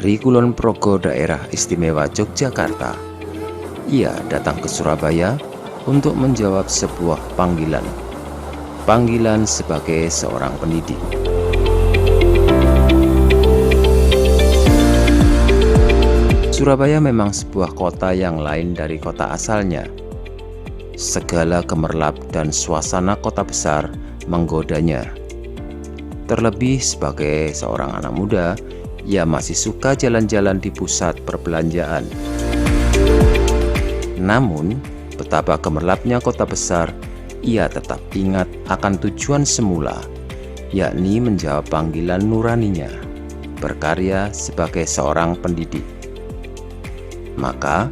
Dari Kulon Progo, daerah istimewa Yogyakarta, ia datang ke Surabaya untuk menjawab sebuah panggilan sebagai seorang pendidik. Surabaya memang sebuah kota yang lain dari kota asalnya. Segala gemerlap dan suasana kota besar menggodanya. Terlebih sebagai seorang anak muda, ia masih suka jalan-jalan di pusat perbelanjaan. Namun, betapa gemerlapnya kota besar, ia tetap ingat akan tujuan semula, yakni menjawab panggilan nuraninya, berkarya sebagai seorang pendidik. Maka,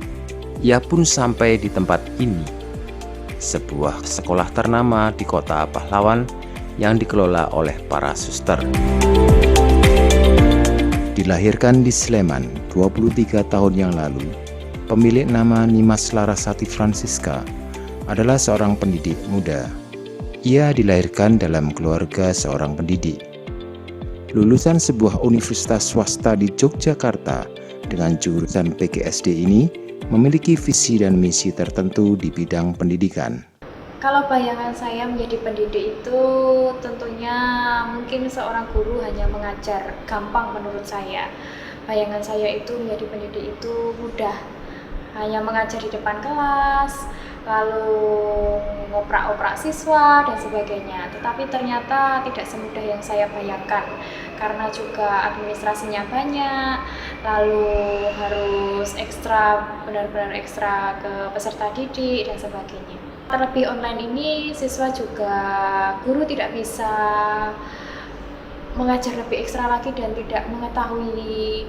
ia pun sampai di tempat ini, sebuah sekolah ternama di kota pahlawan yang dikelola oleh para suster. Dilahirkan di Sleman 23 tahun yang lalu, pemilik nama Nimas Larasati Francisca adalah seorang pendidik muda. Ia dilahirkan dalam keluarga seorang pendidik. Lulusan sebuah universitas swasta di Yogyakarta dengan jurusan PGSD ini memiliki visi dan misi tertentu di bidang pendidikan. Kalau bayangan saya menjadi pendidik itu tentunya mungkin seorang guru hanya mengajar gampang menurut saya. Bayangan saya itu menjadi pendidik itu mudah, hanya mengajar di depan kelas, lalu ngoprak-oprak siswa dan sebagainya. Tetapi ternyata tidak semudah yang saya bayangkan, karena juga administrasinya banyak, lalu harus ekstra, benar-benar ekstra ke peserta didik dan sebagainya. Terlebih online ini, siswa juga guru tidak bisa mengajar lebih ekstra lagi dan tidak mengetahui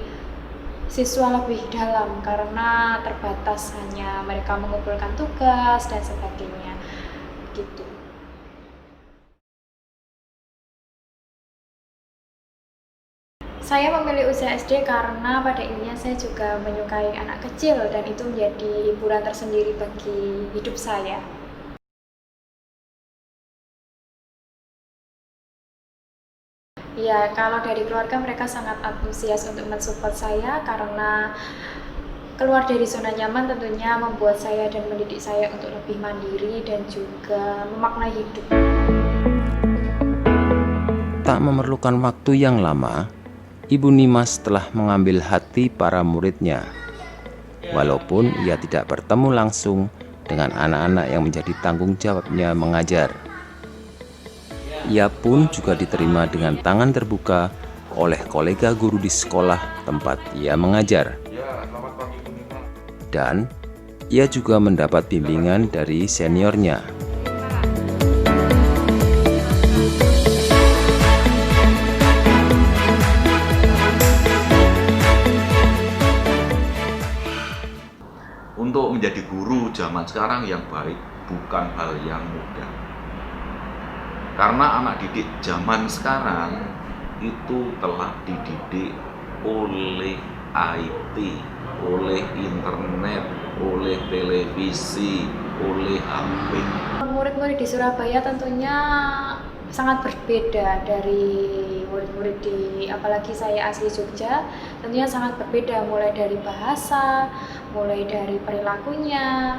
siswa lebih dalam karena terbatas hanya mereka mengumpulkan tugas dan sebagainya gitu. Saya memilih usia SD karena pada intinya saya juga menyukai anak kecil dan itu menjadi hiburan tersendiri bagi hidup saya. Ya, kalau dari keluarga mereka sangat antusias untuk mensupport saya karena keluar dari zona nyaman tentunya membuat saya dan mendidik saya untuk lebih mandiri dan juga memaknai hidup. Tak memerlukan waktu yang lama, Ibu Nimas telah mengambil hati para muridnya. Walaupun ia tidak bertemu langsung dengan anak-anak yang menjadi tanggung jawabnya mengajar, ia pun juga diterima dengan tangan terbuka oleh kolega guru di sekolah tempat ia mengajar. Dan ia juga mendapat bimbingan dari seniornya. Untuk menjadi guru zaman sekarang yang baik bukan hal yang mudah. Karena anak didik zaman sekarang itu telah dididik oleh IT, oleh internet, oleh televisi, oleh HP. Murid-murid di Surabaya tentunya sangat berbeda dari murid-murid di, apalagi saya asli Jogja, tentunya sangat berbeda mulai dari bahasa, mulai dari perilakunya,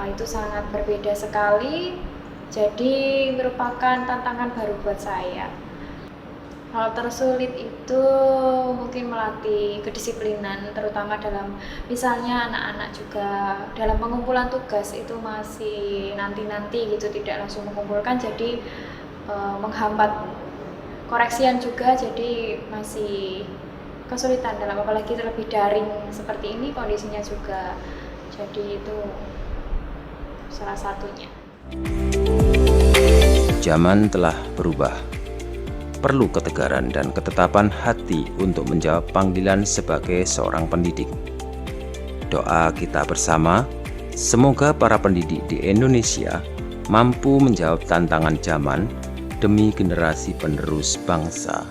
itu sangat berbeda sekali. Jadi merupakan tantangan baru buat saya. Hal tersulit itu mungkin melatih kedisiplinan, terutama dalam misalnya anak-anak juga dalam pengumpulan tugas itu masih nanti-nanti gitu, tidak langsung mengumpulkan, jadi menghambat koreksian juga, jadi masih kesulitan dalam, apalagi terlebih daring seperti ini kondisinya juga, jadi itu salah satunya. Zaman telah berubah. Perlu ketegaran dan ketetapan hati untuk menjawab panggilan sebagai seorang pendidik. Doa kita bersama, semoga para pendidik di Indonesia mampu menjawab tantangan zaman demi generasi penerus bangsa.